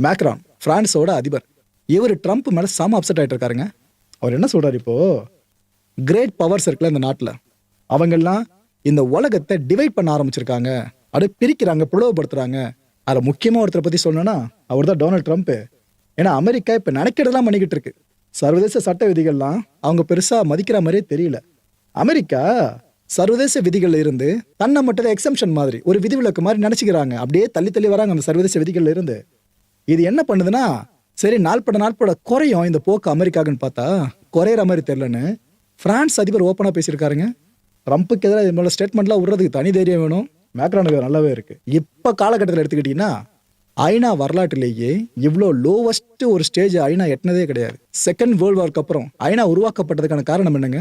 Macron பிரான்ஸோட அதிபர். இவர் Trump மேல செம அப்செட் ஆயிட்டு இருக்காருங்க. அவர் என்ன சொல்றாரு இப்போ, கிரேட் பவர்ஸ் இருக்குல்ல இந்த நாட்டில், அவங்கெல்லாம் இந்த உலகத்தை டிவைட் பண்ண ஆரம்பிச்சிருக்காங்க, அப்படியே பிரிக்கிறாங்க, பிளவுபடுத்துறாங்க. அதில் முக்கியமாக ஒருத்தரை பற்றி சொல்லணும்னா அவர் தான் டொனால்ட் ட்ரம்ப். ஏன்னா அமெரிக்கா இப்போ நினைக்கிறதெல்லாம் பண்ணிக்கிட்டு இருக்கு. சர்வதேச சட்ட விதிகள்லாம் அவங்க பெருசாக மதிக்கிற மாதிரியே தெரியல. அமெரிக்கா சர்வதேச விதிகள்ல இருந்து தன்னை மட்டும் எக்ஸம்ஷன் மாதிரி ஒரு விதிவிலக்கு மாதிரி நினைச்சுக்கிறாங்க. அப்படியே தள்ளி தள்ளி வராங்க அந்த சர்வதேச விதிகள்ல இருந்து. இது என்ன பண்ணுதுன்னா, சரி நாள்பட குறையும் இந்த போக்கு அமெரிக்காவுன்னு பார்த்தா குறையிற மாதிரி தெரியலன்னு பிரான்ஸ் அதிபர் ஓப்பனாக பேசியிருக்காருங்க. ட்ரம்ப்புக்கு எதிராக இது மாதிரி ஸ்டேட்மெண்ட்லாம் விடுறதுக்கு தனி தைரியம் வேணும். மேக்ரானுக்கு நல்லாவே இருக்கு. இப்போ காலகட்டத்தில் எடுத்துக்கிட்டீங்கன்னா ஐநா வரலாற்றிலேயே இவ்வளோ லோவஸ்ட் ஒரு ஸ்டேஜ் ஐநா எட்டினதே கிடையாது. செகண்ட் வேர்ல்டு வார்க்கு அப்புறம் ஐநா உருவாக்கப்பட்டதுக்கான காரணம் என்னங்க,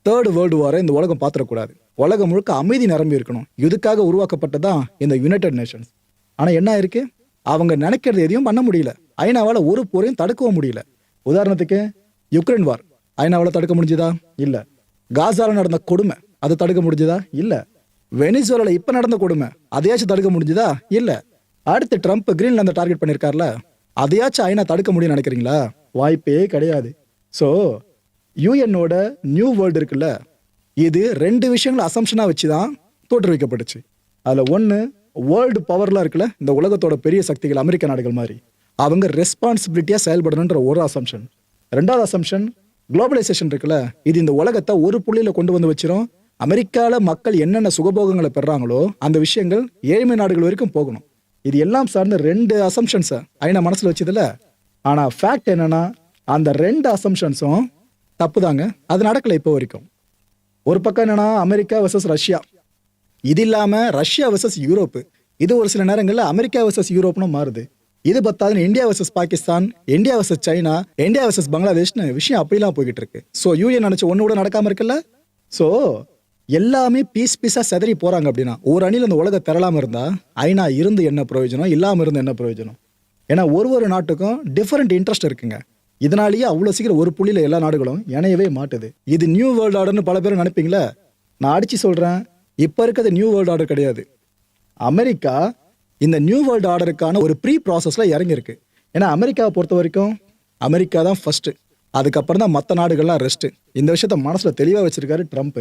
தேர்ட் வேர்ல்டு வாரை இந்த உலகம் பார்த்துடக்கூடாது, உலகம் முழுக்க அமைதி நிரம்பி இருக்கணும், இதுக்காக உருவாக்கப்பட்டதான் இந்த யுனைடெட் நேஷன்ஸ். ஆனால் என்ன இருக்கு, அவங்க நினைக்கிறது எதையும் பண்ண முடியல. ஐநாவால் ஒரு போரையும் தடுக்கவும் முடியல. உதாரணத்துக்கு யுக்ரைன் வார் ஐநாவால் தடுக்க முடிஞ்சுதா? இல்லை. காசால நடந்த கொடுமை அதை தடுக்க முடிஞ்சுதா? இல்லை. வெனிசுவேலால இப்போ நடந்த கொடுமை அதையாச்சும் தடுக்க முடிஞ்சுதா? இல்லை. அடுத்து ட்ரம்ப் கிரீன்லாந்தை டார்கெட் பண்ணியிருக்காருல, அதையாச்சும் ஐநா தடுக்க முடியும்னு நினைக்கிறீங்களா? வாய்ப்பே கிடையாது. ஸோ யூஎன்னோட நியூ வேர்ல்டு இருக்குல்ல, இது ரெண்டு விஷயங்களை அசம்ஷனாக வச்சு தான் தோற்றுவிக்கப்பட்டுச்சு. அதில் ஒன்று, வேர்ல்டு பவர்லாம் இருக்குல்ல, இந்த உலகத்தோட பெரிய சக்திகள் அமெரிக்க நாடுகள் மாதிரி, அவங்க ரெஸ்பான்சிபிலிட்டியாக செயல்படணுன்ற ஒரு அசம்ஷன். ரெண்டாவது அசம்ஷன், குளோபலைசேஷன் இருக்குல்ல, இது இந்த உலகத்தை ஒரு புள்ளியில் கொண்டு வந்து வச்சிரும். அமெரிக்காவில் மக்கள் என்னென்ன சுகபோகங்களை பெறாங்களோ அந்த விஷயங்கள் ஏழ்மை நாடுகள் வரைக்கும் போகணும். இது எல்லாம் சார்ந்த ரெண்டு அசம்ஷன்ஸை ஐநா மனசில் வச்சதில்ல. ஆனால் ஃபேக்ட் என்னன்னா, அந்த ரெண்டு அசம்ஷன்ஸும் தப்பு தாங்க. அது நடக்கலை இப்போ வரைக்கும். ஒரு பக்கம் என்னன்னா அமெரிக்கா வெர்சஸ் ரஷ்யா, இது இல்லாமல் ரஷ்யா வெர்சஸ் யூரோப்பு, இது ஒரு சில நேரங்களில் அமெரிக்கா வெர்சஸ் யூரோப்னு மாறுது. இது பத்தாதுன்னு India versus Pakistan, India versus China, India versus பங்களாதேஷ்னு விஷயம் அப்படிலாம் போய்கிட்டு இருக்கு. ஸோ யூஎன் நினச்ச ஒன்று கூட நடக்காமல் இருக்குல்ல. ஸோ எல்லாமே பீஸாக செதறி போகிறாங்க. அப்படின்னா ஒரு அணியில் இந்த உலக திரளாமல் இருந்தால் ஐநா இருந்து என்ன பிரயோஜனம், இல்லாமல் இருந்து என்ன பிரயோஜனம்? ஏன்னா ஒரு நாட்டுக்கும் டிஃப்ரெண்ட் இன்ட்ரெஸ்ட் இருக்குங்க. இதனாலேயே அவ்வளோ சீக்கிரம் ஒரு புள்ளியில் எல்லா நாடுகளும் இணையவே மாட்டுது. இது நியூ வேர்ல்டு ஆர்டர்னு பல பேர் நினைப்பீங்களே, நான் அடிச்சு சொல்கிறேன், இப்போ இருக்கிறது நியூ வேர்ல்டு ஆர்டர் கிடையாது. அமெரிக்கா இந்த நியூ வேர்ல்டு ஆர்டருக்கான ஒரு ப்ரீ ப்ராசஸில் இறங்கியிருக்கு. ஏன்னா அமெரிக்காவை பொறுத்த வரைக்கும் அமெரிக்கா தான் ஃபர்ஸ்ட்டு, அதுக்கப்புறம் தான் மற்ற நாடுகள்லாம் ரெஸ்ட்டு. இந்த விஷயத்த மனசில் தெளிவாக வச்சிருக்காரு ட்ரம்ப்.